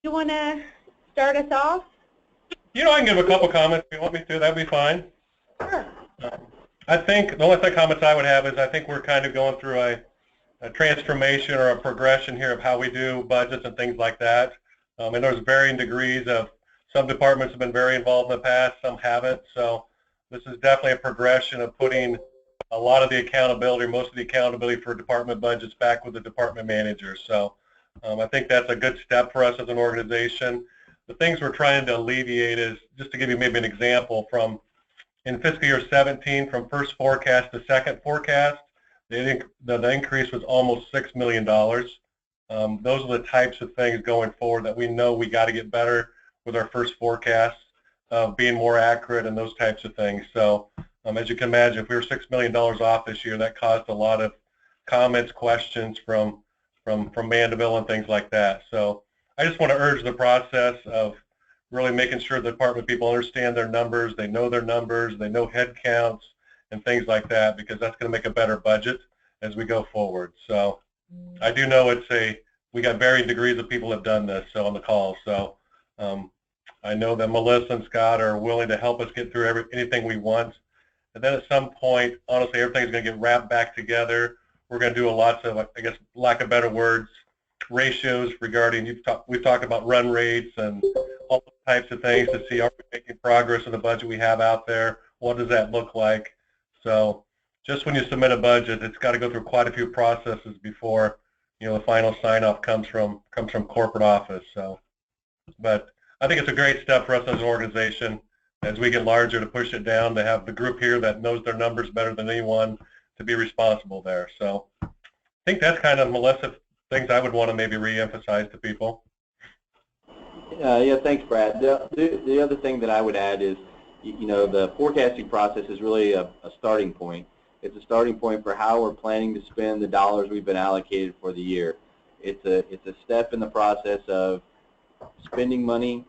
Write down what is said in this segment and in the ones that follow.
you want to start us off? I can give a couple comments if you want me to. That'd be fine. Sure. I think the only comments I would have is I think we're kind of going through a transformation or a progression here of how we do budgets and things like that. And there's varying degrees of some departments have been very involved in the past, some haven't. So this is definitely a progression of putting a lot of the accountability, most of the accountability for department budgets back with the department managers. So I think that's a good step for us as an organization. The things we're trying to alleviate is, just to give you maybe an example, from in fiscal year 17, from first forecast to second forecast, the increase was almost $6 million. Those are the types of things going forward that we know we got to get better with our first forecast, being more accurate and those types of things. So as you can imagine, if we were $6 million off this year, that caused a lot of comments, questions from Mandeville and things like that. So I just want to urge the process of really making sure the department people understand their numbers, they know head counts and things like that, because that's going to make a better budget as we go forward. So I do know we got varying degrees of people have done this on the call. So I know that Melissa and Scott are willing to help us get through anything we want. And then at some point, honestly, everything's going to get wrapped back together. We're going to do lots of, I guess, lack of better words, ratios regarding, we've talked about run rates and all types of things to see, are we making progress in the budget we have out there? What does that look like? So just when you submit a budget, it's got to go through quite a few processes before, the final sign-off comes from corporate office. So, but I think it's a great step for us as an organization as we get larger to push it down, to have the group here that knows their numbers better than anyone to be responsible there. So I think that's kind of, Melissa, things I would want to maybe re-emphasize to people. Yeah, thanks, Brad. The other thing that I would add is, the forecasting process is really a starting point. It's a starting point for how we're planning to spend the dollars we've been allocated for the year. It's a step in the process of spending money,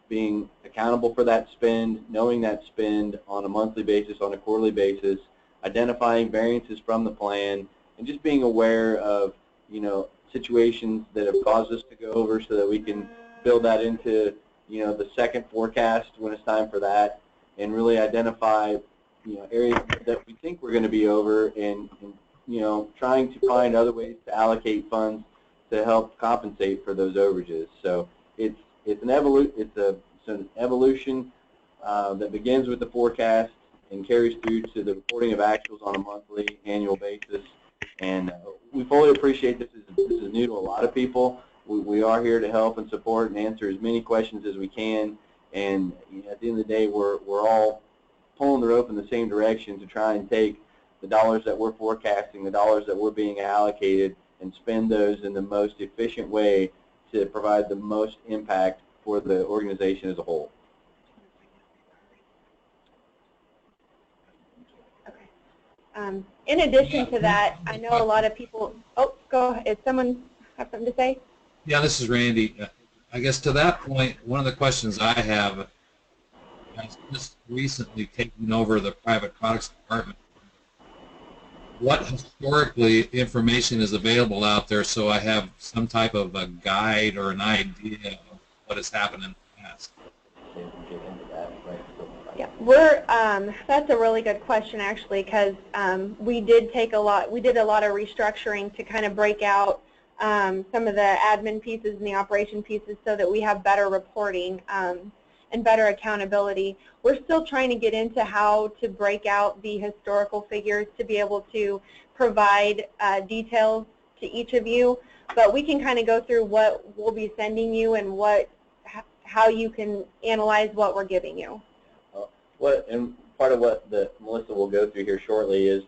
being accountable for that spend, knowing that spend on a monthly basis, on a quarterly basis, identifying variances from the plan, and just being aware of, situations that have caused us to go over, so that we can build that into, the second forecast when it's time for that, and really identify, areas that we think we're going to be over, and trying to find other ways to allocate funds to help compensate for those overages. So it's an evolution that begins with the forecast and carries through to the reporting of actuals on a monthly, annual basis. And we fully appreciate this is new to a lot of people. We are here to help and support and answer as many questions as we can. And at the end of the day, we're all pulling the rope in the same direction to try and take the dollars that we're forecasting, the dollars that we're being allocated, and spend those in the most efficient way to provide the most impact for the organization as a whole. Okay. In addition to that, I know a lot of people. Oh, go ahead. Does someone have something to say? Yeah, this is Randy. I guess to that point, one of the questions I have, has just recently taken over the private products department. What historically information is available out there, so I have some type of a guide or an idea of what has happened in the past? Yeah, that's a really good question, actually, because we did a lot of restructuring to kind of break out some of the admin pieces and the operation pieces, so that we have better reporting and better accountability. We're still trying to get into how to break out the historical figures to be able to provide details to each of you, but we can kind of go through what we'll be sending you and how you can analyze what we're giving you. And part of what Melissa will go through here shortly is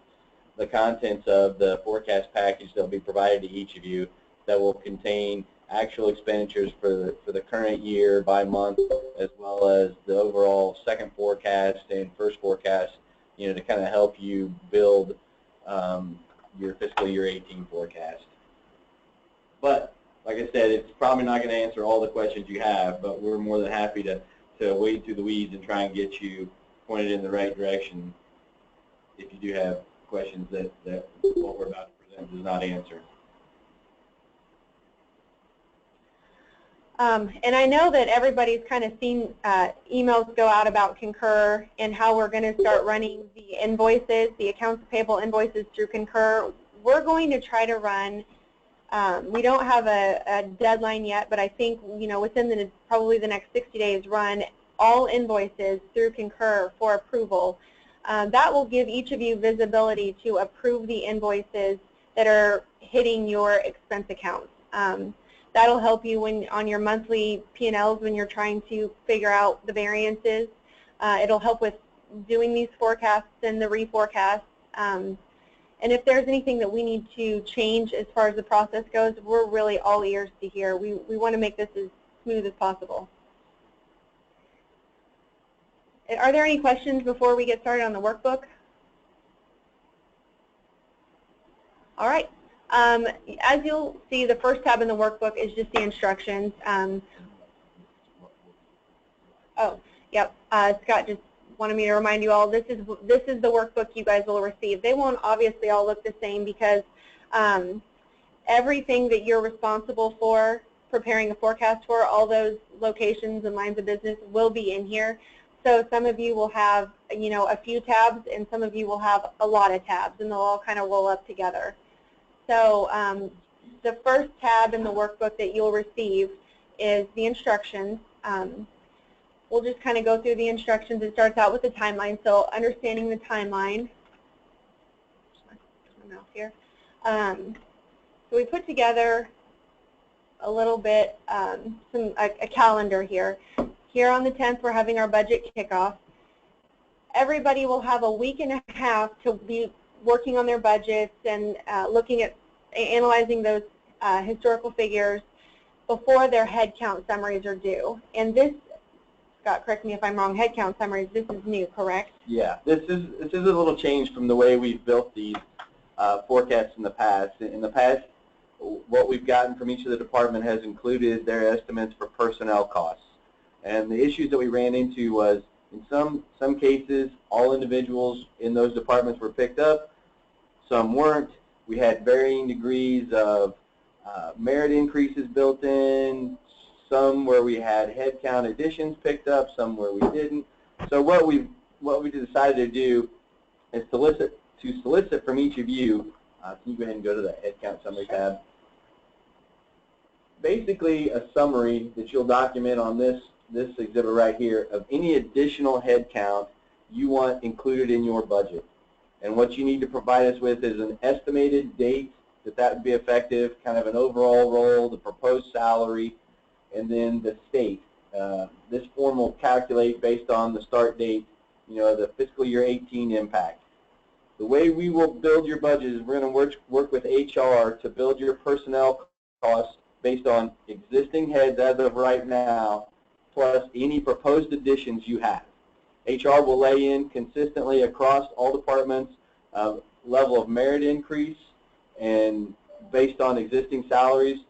the contents of the forecast package that will be provided to each of you, that will contain actual expenditures for the current year by month, as well as the overall second forecast and first forecast, to kind of help you build your fiscal year 18 forecast. But like I said, it's probably not going to answer all the questions you have, but we're more than happy to wade through the weeds and try and get you pointed in the right direction if you do have questions that what we're about to present does not answer. And I know that everybody's kind of seen emails go out about Concur and how we're going to start running the invoices, the accounts payable invoices through Concur. We're going to try to run, we don't have a deadline yet, but I think, you know, within probably the next 60 days, run all invoices through Concur for approval. That will give each of you visibility to approve the invoices that are hitting your expense accounts. That'll help you when on your monthly P&Ls when you're trying to figure out the variances. It'll help with doing these forecasts and the reforecasts. And if there's anything that we need to change as far as the process goes, we're really all ears to hear. We want to make this as smooth as possible. Are there any questions before we get started on the workbook? All right. As you'll see, the first tab in the workbook is just the instructions. Oh, yep. Scott just wanted me to remind you all, this is the workbook you guys will receive. They won't obviously all look the same because everything that you're responsible for preparing a forecast for, all those locations and lines of business will be in here. So some of you will have, you know, a few tabs, and some of you will have a lot of tabs, and they'll all kind of roll up together. So the first tab in the workbook that you'll receive is the instructions. We'll just kind of go through the instructions. It starts out with the timeline, so understanding the timeline. My mouse here. So we put together a little bit, a calendar here. Here on the 10th, we're having our budget kickoff. Everybody will have a week and a half to be working on their budgets and looking at analyzing those historical figures before their head count summaries are due. And this, Scott, correct me if I'm wrong, head count summaries, this is new, correct? Yeah, this is a little change from the way we've built these forecasts in the past. In the past, what we've gotten from each of the department has included their estimates for personnel costs. And the issues that we ran into was, in some cases, all individuals in those departments were picked up, some weren't. We had varying degrees of merit increases built in, some where we had headcount additions picked up, some where we didn't. So what we decided to do is solicit from each of you. Can you go ahead and go to the headcount summary tab? Basically, a summary that you'll document on this exhibit right here of any additional headcount you want included in your budget. And what you need to provide us with is an estimated date that would be effective, kind of an overall role, the proposed salary, and then the state. This form will calculate based on the start date, you know, the fiscal year 18 impact. The way we will build your budget is we're going to work with HR to build your personnel costs based on existing heads as of right now, plus any proposed additions you have. HR will lay in consistently across all departments level of merit increase and based on existing salaries,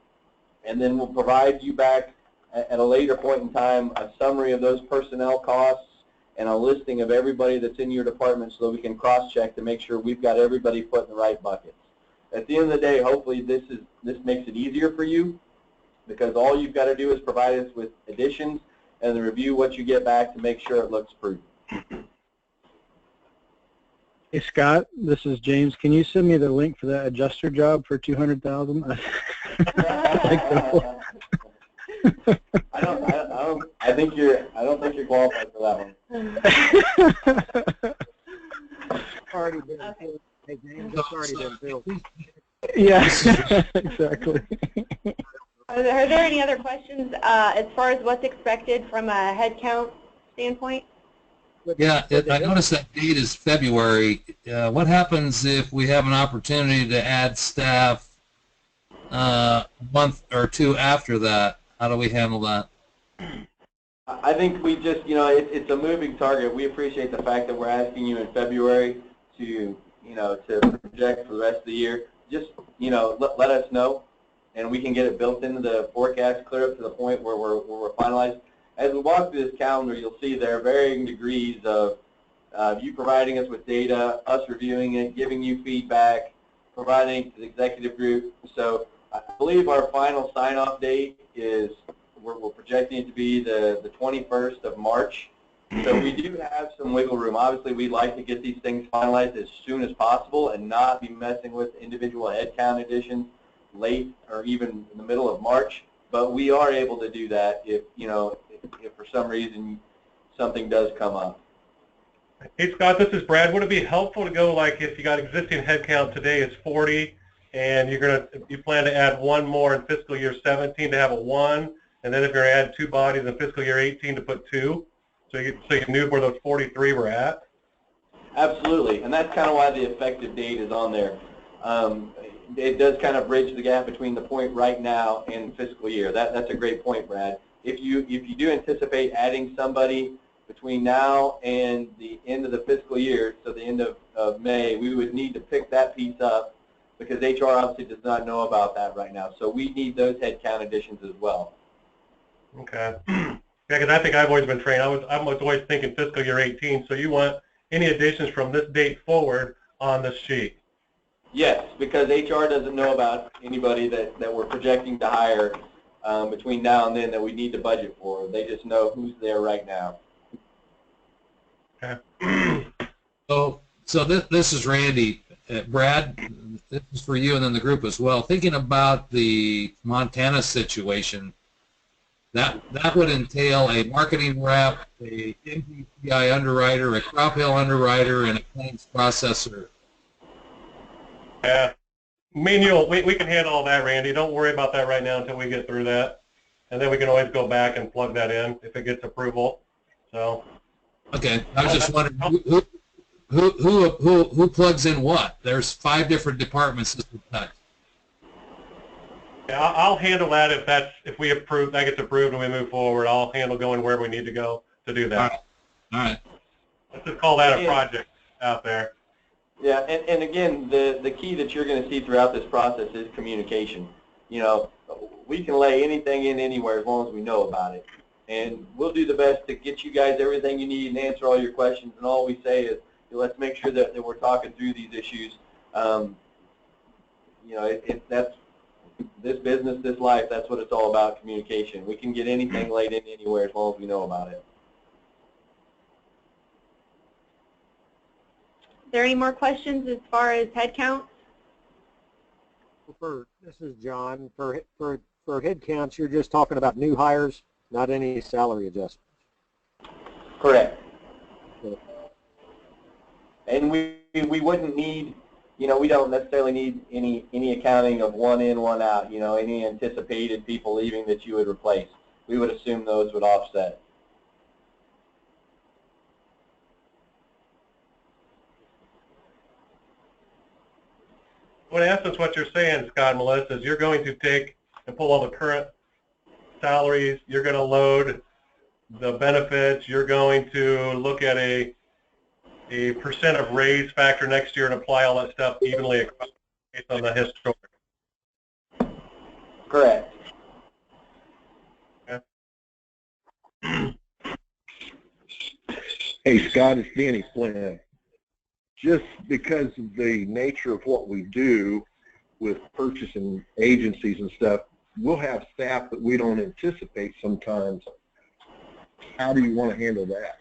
and then we'll provide you back at a later point in time a summary of those personnel costs and a listing of everybody that's in your department so that we can cross-check to make sure we've got everybody put in the right buckets. At the end of the day, hopefully this makes it easier for you, because all you've got to do is provide us with additions and then review what you get back to make sure it looks prudent. Hey Scott, this is James. Can you send me the link for that adjuster job for $200,000? I don't think you're qualified for that one. Already been filled. Hey, James, it's already been filled. Yeah. Yeah, exactly. Are there any other questions as far as what's expected from a headcount standpoint? Yeah, I noticed that date is February. What happens if we have an opportunity to add staff a month or two after that? How do we handle that? I think we just, you know, it's a moving target. We appreciate the fact that we're asking you in February to, you know, to project for the rest of the year. Just, you know, let us know, and we can get it built into the forecast clear up to the point where we're finalized. As we walk through this calendar, you'll see there are varying degrees of you providing us with data, us reviewing it, giving you feedback, providing it to the executive group. So I believe our final sign-off date is we're projecting it to be the 21st of March. So we do have some wiggle room. Obviously, we'd like to get these things finalized as soon as possible and not be messing with individual headcount additions late or even in the middle of March. But we are able to do that if, you know, if for some reason something does come up. Hey, Scott, this is Brad. Would it be helpful to go, like, if you got existing headcount today is 40, and you plan to add one more in fiscal year 17 to have a 1, and then if you're going to add 2 bodies in fiscal year 18 to put 2, so you knew where those 43 were at? Absolutely, and that's kind of why the effective date is on there. It does kind of bridge the gap between the point right now and fiscal year. That's a great point, Brad. If you do anticipate adding somebody between now and the end of the fiscal year, so the end of May, we would need to pick that piece up because HR obviously does not know about that right now. So we need those headcount additions as well. Okay. Yeah, because I think I've always been trained. I was always thinking fiscal year 18. So you want any additions from this date forward on this sheet? Yes, because HR doesn't know about anybody that we're projecting to hire between now and then that we need to budget for. They just know who's there right now. Okay. So this is Randy. Brad, this is for you and then the group as well. Thinking about the Montana situation, that would entail a marketing rep, a MPCI underwriter, a crop hill underwriter, and a claims processor. Yeah. Me and you, we can handle all that, Randy. Don't worry about that right now until we get through that. And then we can always go back and plug that in if it gets approval. So. Okay. I was just wondering who plugs in what? There's 5 different departments this would touch. Yeah, I'll handle that if we approve, that gets approved and we move forward. I'll handle going wherever we need to go to do that. All right. Let's just call that a project out there. Yeah, and again, the key that you're going to see throughout this process is communication. You know, we can lay anything in anywhere as long as we know about it. And we'll do the best to get you guys everything you need and answer all your questions. And all we say is, let's make sure that we're talking through these issues. You know, that's this business, this life, that's what it's all about, communication. We can get anything laid in anywhere as long as we know about it. Are there any more questions as far as headcount? This is John. For headcounts, you're just talking about new hires, not any salary adjustments. Correct. And we wouldn't need, you know, we don't necessarily need any accounting of one in, one out, you know, any anticipated people leaving that you would replace. We would assume those would offset. Well, in essence, what you're saying, Scott and Melissa, is you're going to take and pull all the current salaries, you're going to load the benefits, you're going to look at a percent of raise factor next year and apply all that stuff evenly across based on the historic. Correct. Okay. Hey, Scott, it's Danny Flynn. Just because of the nature of what we do with purchasing agencies and stuff, we'll have staff that we don't anticipate sometimes. How do you want to handle that?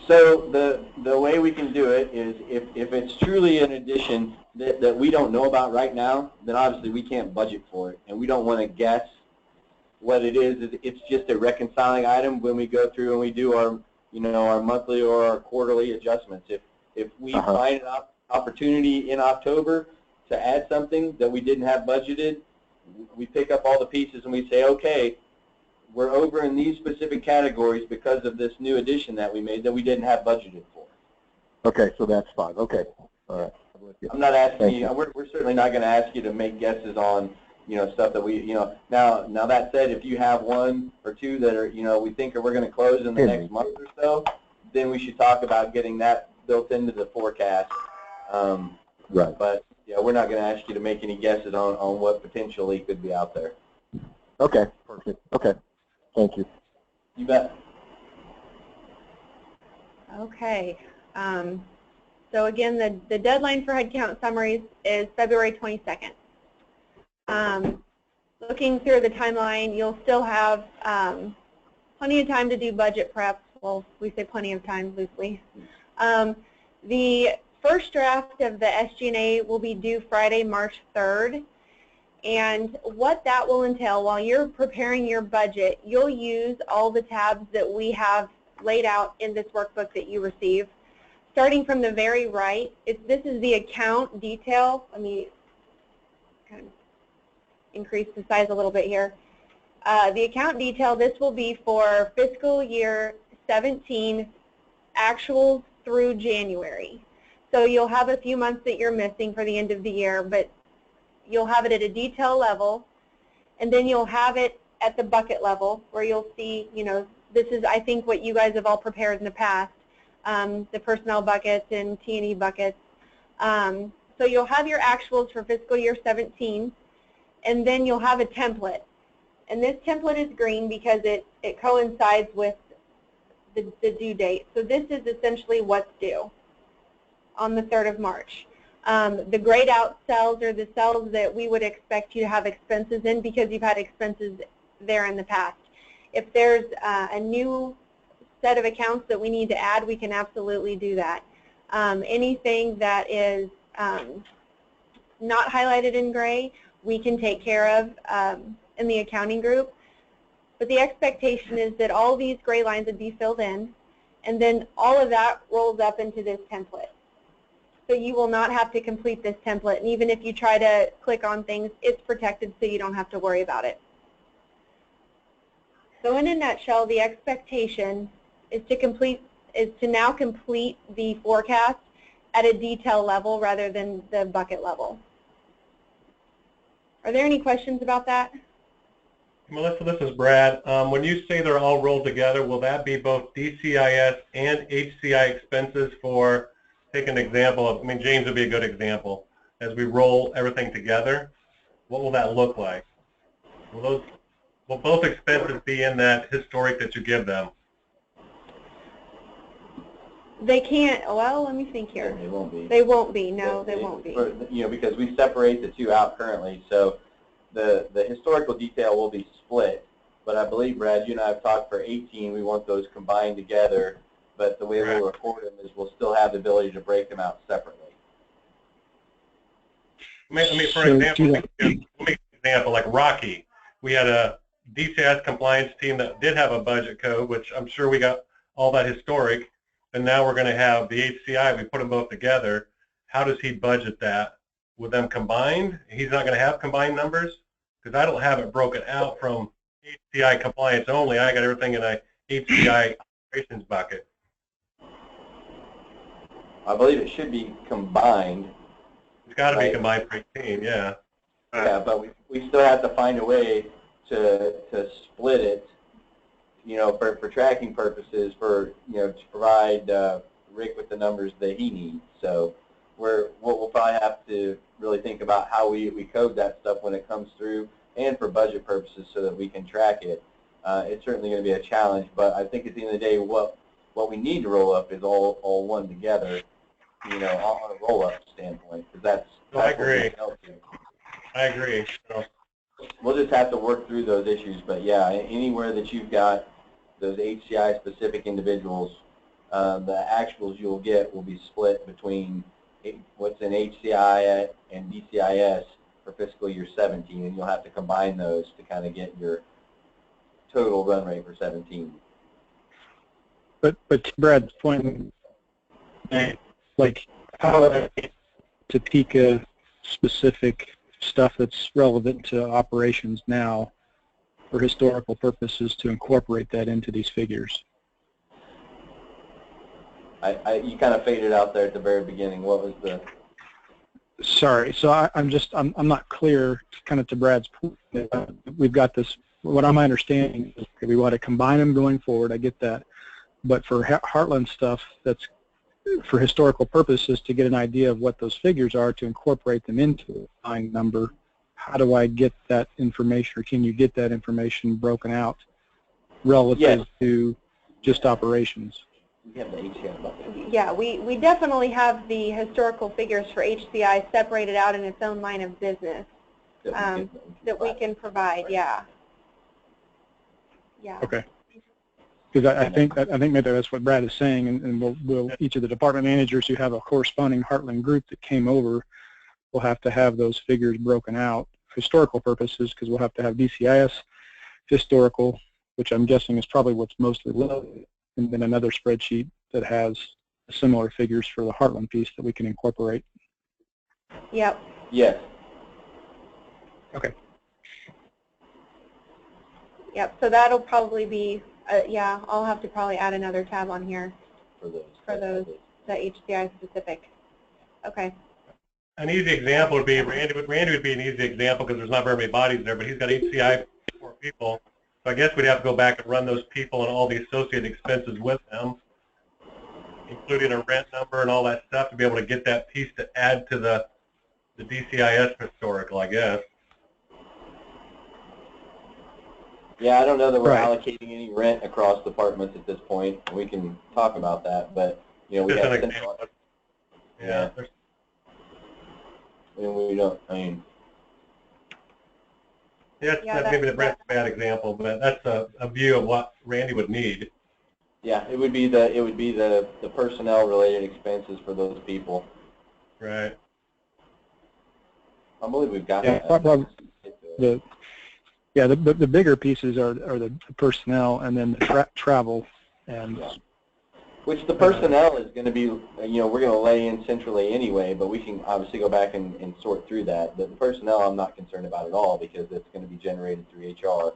So the way we can do it is if it's truly an addition that we don't know about right now, then obviously we can't budget for it, and we don't want to guess what it is. It's just a reconciling item when we go through and we do our, you know, our monthly or our quarterly adjustments. If we find an opportunity in October to add something that we didn't have budgeted, we pick up all the pieces and we say, okay, we're over in these specific categories because of this new addition that we made that we didn't have budgeted for. Okay, so that's fine. Okay, all right. I'm not asking you. We're certainly not going to ask you to make guesses on, you know, stuff that we, you know. Now that said, if you have 1 or 2 that are, you know, we think we're going to close in the next month or so, then we should talk about getting that built into the forecast. Right. But yeah, we're not going to ask you to make any guesses on what potentially could be out there. Okay, perfect. Okay, thank you. You bet. Okay. So again, the deadline for headcount summaries is February 22nd. looking through the timeline, you'll still have plenty of time to do budget prep. Well, we say plenty of time loosely. The first draft of the SG&A will be due Friday, March 3rd. And what that will entail, while you're preparing your budget, you'll use all the tabs that we have laid out in this workbook that you receive. Starting from the very right, this is the account detail. Let me kind of increase the size a little bit here. The account detail, this will be for fiscal year 17 actuals through January. So you'll have a few months that you're missing for the end of the year, but you'll have it at a detail level, and then you'll have it at the bucket level where you'll see, you know, this is, I think, what you guys have all prepared in the past, the personnel buckets and T&E buckets. So you'll have your actuals for fiscal year 17, and then you'll have a template. And this template is green because it coincides with the due date. So this is essentially what's due on the 3rd of March. The grayed out cells are the cells that we would expect you to have expenses in because you've had expenses there in the past. If there's a new set of accounts that we need to add, we can absolutely do that. Anything that is not highlighted in gray, we can take care of in the accounting group. But the expectation is that all these gray lines would be filled in, and then all of that rolls up into this template. So you will not have to complete this template, and even if you try to click on things, it's protected so you don't have to worry about it. So in a nutshell, the expectation is to now complete the forecast at a detail level rather than the bucket level. Are there any questions about that? Melissa, this is Brad. When you say they're all rolled together, will that be both DCIS and HCI expenses for, take an example of, I mean, James would be a good example. As we roll everything together, what will that look like? Will both expenses be in that historic that you give them? They can't, well, let me think here. They won't be. They won't be, no, they won't be. You know, because we separate the two out currently, so the historical detail will be split, but I believe, Brad, you and I have talked for 18, we want those combined together, but the way we'll record them is we'll still have the ability to break them out separately. I mean, for example, like Rocky, we had a DCIS compliance team that did have a budget code, which I'm sure we got all that historic, and now we're going to have the HCI, we put them both together. How does he budget that? With them combined? He's not going to have combined numbers? Because I don't have it broken out from HCI compliance only. I got everything in a HCI operations bucket. I believe it should be combined. It's got to be combined for 18, yeah. Yeah, but we still have to find a way to split it, you know, for tracking purposes, for, you know, to provide Rick with the numbers that he needs. So we'll probably have to really think about how we code that stuff when it comes through, and for budget purposes so that we can track it. It's certainly going to be a challenge, but I think at the end of the day, what we need to roll up is all one together, you know, on a roll-up standpoint, because that's I agree. I agree. So we'll just have to work through those issues, but yeah, anywhere that you've got those HCI-specific individuals, the actuals you'll get will be split between what's in HCI and DCIS for fiscal year 17, and you'll have to combine those to kind of get your total run rate for 17. But to Brad's point, like how Topeka specific stuff that's relevant to operations now for historical purposes to incorporate that into these figures. You kind of faded out there at the very beginning. What was the? Sorry, so I'm not clear. Kind of to Brad's point, we've got this. What I'm understanding is we want to combine them going forward. I get that, but for Heartland stuff, that's for historical purposes to get an idea of what those figures are to incorporate them into a line number. How do I get that information, or can you get that information broken out relative to just operations? We have the HCI bucket. Yeah, we definitely have the historical figures for HCI separated out in its own line of business. that we can provide. Yeah. Yeah. Okay. Because I think maybe that's what Brad is saying, and we'll each of the department managers who have a corresponding Heartland group that came over will have to have those figures broken out for historical purposes, because we'll have to have DCIS historical, which I'm guessing is probably what's mostly loaded, and then another spreadsheet that has similar figures for the Heartland piece that we can incorporate. Yep. Yes. Okay. Yep. So that'll probably be, yeah, I'll have to probably add another tab on here for those the HCI specific. Okay. An easy example would be Randy would be an easy example because there's not very many bodies there, but he's got HCI for people. So I guess we'd have to go back and run those people and all the associated expenses with them, including a rent number and all that stuff, to be able to get that piece to add to the DCIS historical, I guess. Yeah, I don't know that we're Right. allocating any rent across departments at this point. We can talk about that, but we Just have an example. Yeah. and we don't. I mean, Yes, Yeah, maybe that's a bad example, but that's a view of what Randy would need. yeah, it would be the personnel related expenses for those people. Right. I believe we've got Yeah, the bigger pieces are the personnel, and then the travel, and which the personnel is going to be, we're going to lay in centrally anyway, but we can obviously go back and sort through that. But the personnel I'm not concerned about at all, because it's going to be generated through HR,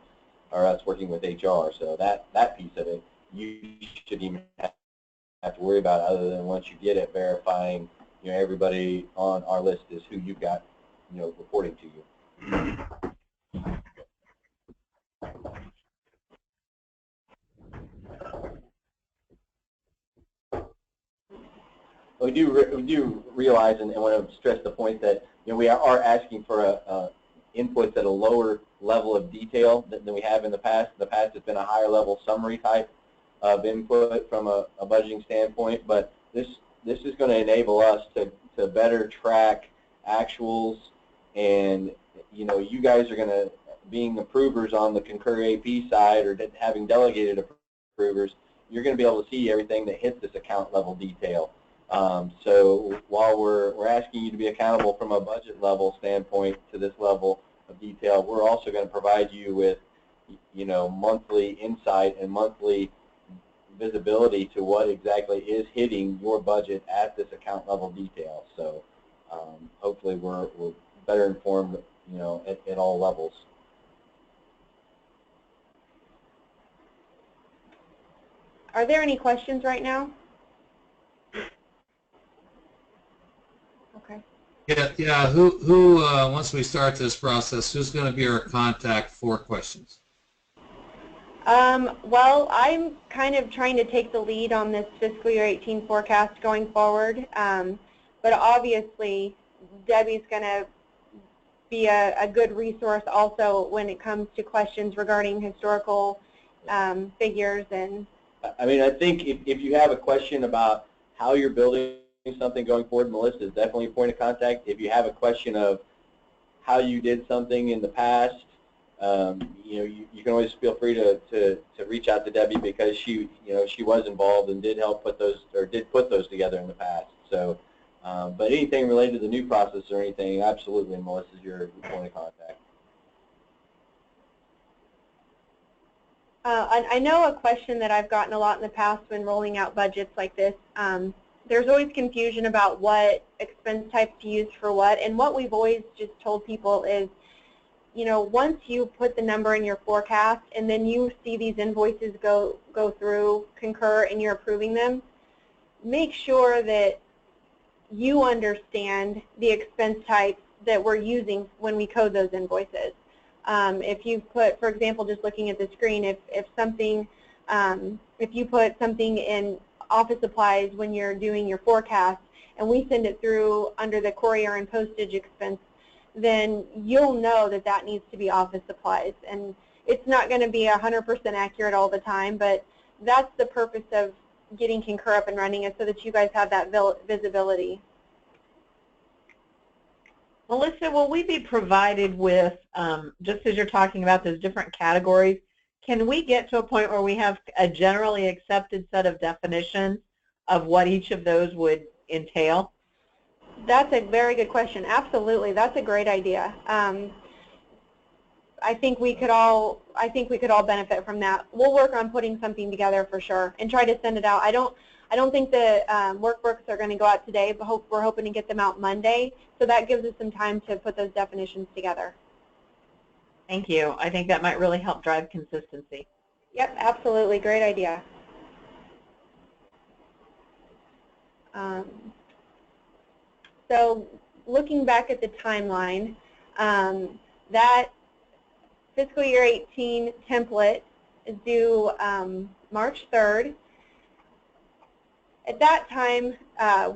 or us working with HR. So that piece of it, you shouldn't even have to worry about, other than once you get it, verifying, everybody on our list is who you've got, reporting to you. We do realize and want to stress the point that we are asking for inputs at a lower level of detail than we have in the past. In the past, it's been a higher level summary type of input from a budgeting standpoint, but this is going to enable us to better track actuals, and you guys are going to, being approvers on the Concur AP side, or having delegated approvers, you're going to be able to see everything that hits this account level detail. So while we're asking you to be accountable from a budget level standpoint to this level of detail, we're also going to provide you with, monthly insight and monthly visibility to what exactly is hitting your budget at this account level detail. So hopefully we're better informed, at all levels. Are there any questions right now? Okay. Yeah. Who once we start this process, who's going to be our contact for questions? Well, I'm kind of trying to take the lead on this fiscal year 18 forecast going forward, but obviously Debbie's going to be a good resource also when it comes to questions regarding historical figures. And I mean, I think if you have a question about how you're building something going forward, Melissa is definitely a point of contact. If you have a question of how you did something in the past, you can always feel free to reach out to Debbie, because she was involved and did help put those together in the past. So, but anything related to the new process or anything, absolutely, Melissa's your point of contact. I know a question that I've gotten a lot in the past when rolling out budgets like this. There's always confusion about what expense types to use for what, and what we've always just told people is, once you put the number in your forecast and then you see these invoices go through Concur and you're approving them, make sure that you understand the expense types that we're using when we code those invoices. If you put, for example, just looking at the screen, if you put something in office supplies when you're doing your forecast, and we send it through under the courier and postage expense, then you'll know that that needs to be office supplies. And it's not going to be 100% accurate all the time, but that's the purpose of getting Concur up and running, is so that you guys have that visibility. Melissa, will we be provided with, just as you're talking about those different categories, can we get to a point where we have a generally accepted set of definitions of what each of those would entail? That's a very good question. Absolutely, that's a great idea. I think we could all benefit from that. We'll work on putting something together for sure and try to send it out. I don't think the workbooks are going to go out today, but we're hoping to get them out Monday. So that gives us some time to put those definitions together. Thank you. I think that might really help drive consistency. Yep, absolutely. Great idea. So looking back at the timeline, that fiscal year 18 template is due March 3rd. At that time,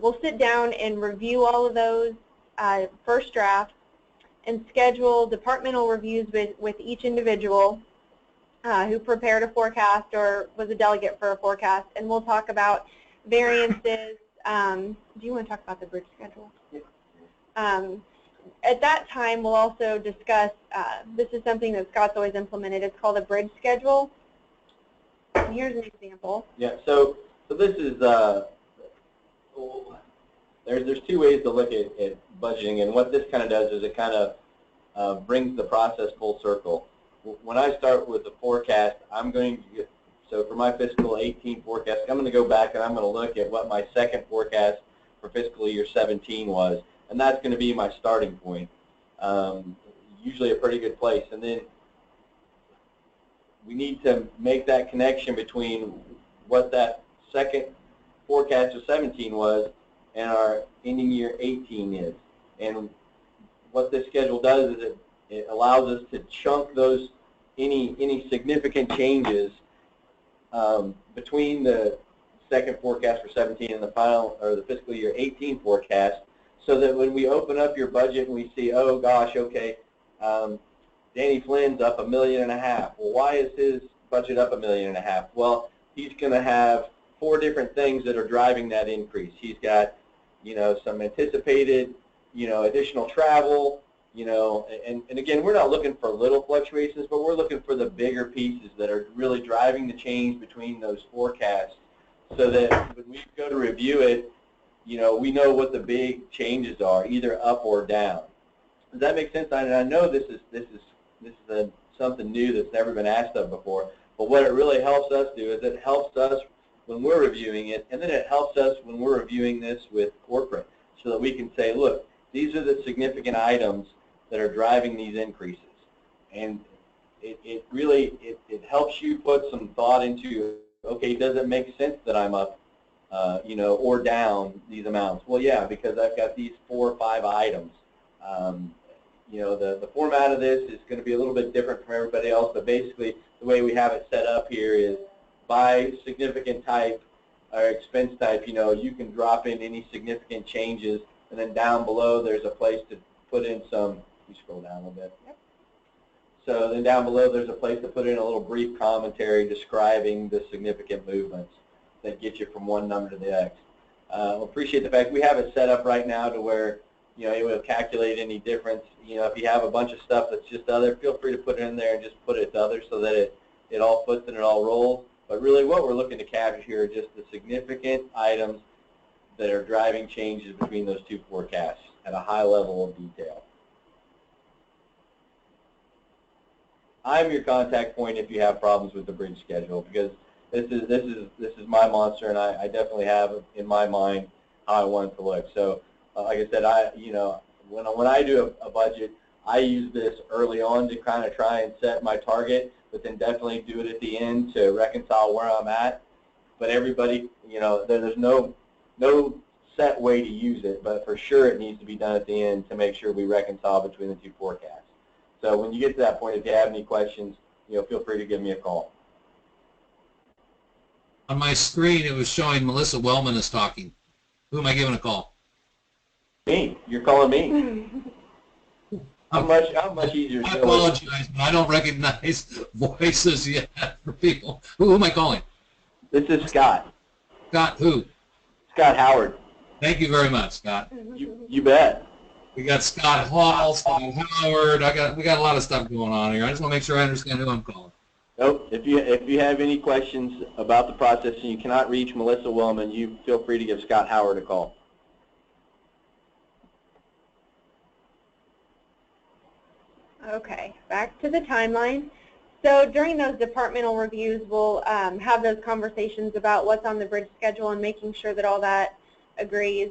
we'll sit down and review all of those first drafts and schedule departmental reviews with each individual who prepared a forecast or was a delegate for a forecast, and we'll talk about variances. Do you want to talk about the bridge schedule? Yeah. At that time, we'll also discuss, this is something that Scott's always implemented, it's called a bridge schedule. And here's an example. Yeah, so this is, there's two ways to look at budgeting, and what this kind of does is it kind of brings the process full circle. When I start with the forecast, I'm going to get, so for my fiscal 18 forecast, I'm going to go back and I'm going to look at what my second forecast for fiscal year 17 was, and that's going to be my starting point. Usually a pretty good place, and then we need to make that connection between what that second forecast of 17 was and our ending year 18 is. And what this schedule does is it allows us to chunk those any significant changes between the second forecast for 17 and the final, or the fiscal year 18 forecast, so that when we open up your budget and we see, oh gosh, okay, Danny Flynn's up $1.5 million. Well, why is his budget up $1.5 million? Well, he's going to have 4 different things that are driving that increase. He's got, some anticipated, additional travel, and again, we're not looking for little fluctuations, but we're looking for the bigger pieces that are really driving the change between those forecasts, so that when we go to review it, we know what the big changes are, either up or down. Does that make sense? And I know this is something new that's never been asked of before, but what it really helps us do is it helps us when we're reviewing it, and then it helps us when we're reviewing this with corporate, so that we can say, look, these are the significant items that are driving these increases. And it really helps you put some thought into, okay, does it make sense that I'm up, or down these amounts? Well, yeah, because I've got these 4 or 5 items. The format of this is going to be a little bit different from everybody else, but basically the way we have it set up here is by significant type or expense type, you can drop in any significant changes, and then down below there's a place to put in some, you scroll down a little bit. Yep. So then down below there's a place to put in a little brief commentary describing the significant movements that get you from one number to the next. Appreciate the fact we have it set up right now to where it will calculate any difference. If you have a bunch of stuff that's just other, feel free to put it in there and just put it to other so that it all fits and it all rolls. But really what we're looking to capture here are just the significant items that are driving changes between those 2 forecasts at a high level of detail. I'm your contact point if you have problems with the bridge schedule, because this is my monster, and I definitely have in my mind how I want it to look. So like I said, when I do a budget, I use this early on to kind of try and set my target, but then definitely do it at the end to reconcile where I'm at. But everybody, there's no set way to use it, but for sure it needs to be done at the end to make sure we reconcile between the 2 forecasts. So when you get to that point, if you have any questions, feel free to give me a call. On my screen, it was showing Melissa Wellman is talking. Who am I giving a call? Me. You're calling me. How much easier? I apologize, but I don't recognize voices yet for people. Who am I calling? This is Scott. Scott who? Scott Howard. Thank you very much, Scott. You bet. We got Scott Hall, Scott Howard. We got a lot of stuff going on here. I just want to make sure I understand who I'm calling. Nope. If you have any questions about the process and you cannot reach Melissa Wellman, you feel free to give Scott Howard a call. Okay, back to the timeline. So during those departmental reviews, we'll have those conversations about what's on the bridge schedule and making sure that all that agrees.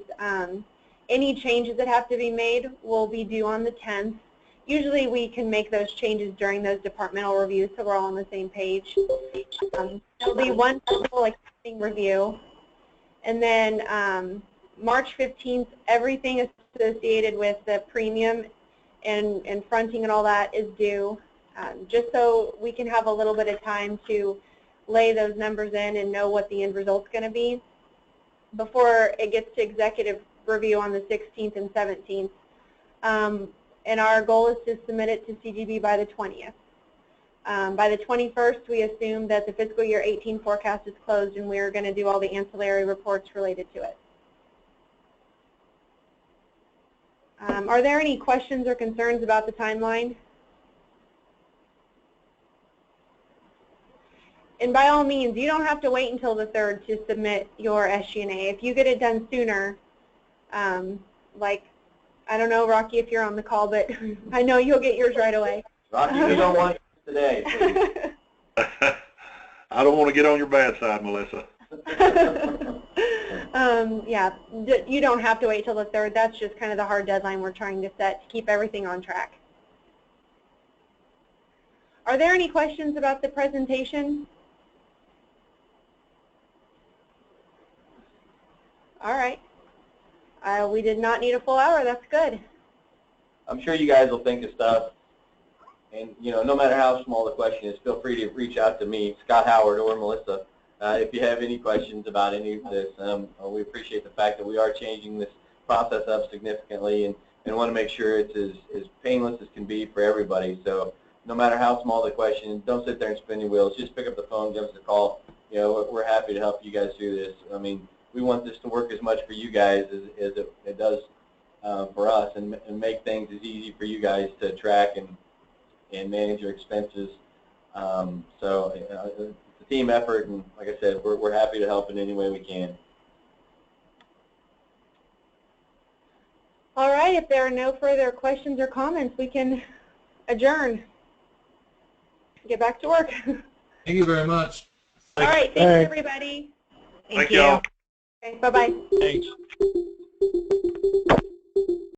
Any changes that have to be made will be due on the 10th. Usually we can make those changes during those departmental reviews so we're all on the same page. There'll be one full accounting review. And then March 15th, everything associated with the premium and fronting and all that is due, just so we can have a little bit of time to lay those numbers in and know what the end result's going to be before it gets to executive review on the 16th and 17th. And our goal is to submit it to CGB by the 20th. By the 21st, we assume that the fiscal year 18 forecast is closed and we're going to do all the ancillary reports related to it. Are there any questions or concerns about the timeline? And by all means, you don't have to wait until the 3rd to submit your SG&A. If you get it done sooner, like, I don't know, Rocky, if you're on the call, but I know you'll get yours right away. Rocky, we don't want you today, please. I don't want to get on your bad side, Melissa. Yeah, you don't have to wait till the 3rd. That's just kind of the hard deadline we're trying to set to keep everything on track. Are there any questions about the presentation? All right. We did not need a full hour. That's good. I'm sure you guys will think of stuff. And, you know, no matter how small the question is, feel free to reach out to me, Scott Howard, or Melissa, if you have any questions about any of this. We appreciate the fact that we are changing this process up significantly and want to make sure it's as painless as can be for everybody. So no matter how small the question, don't sit there and spin your wheels. Just pick up the phone, give us a call. You know, we're happy to help you guys through this. I mean, we want this to work as much for you guys as it does for us, and make things as easy for you guys to track and manage your expenses. So it's a team effort, and like I said, we're happy to help in any way we can. All right, if there are no further questions or comments, we can adjourn. Get back to work. Thank you very much. All right, thanks everybody. Thank you all. Okay, bye-bye. Thanks.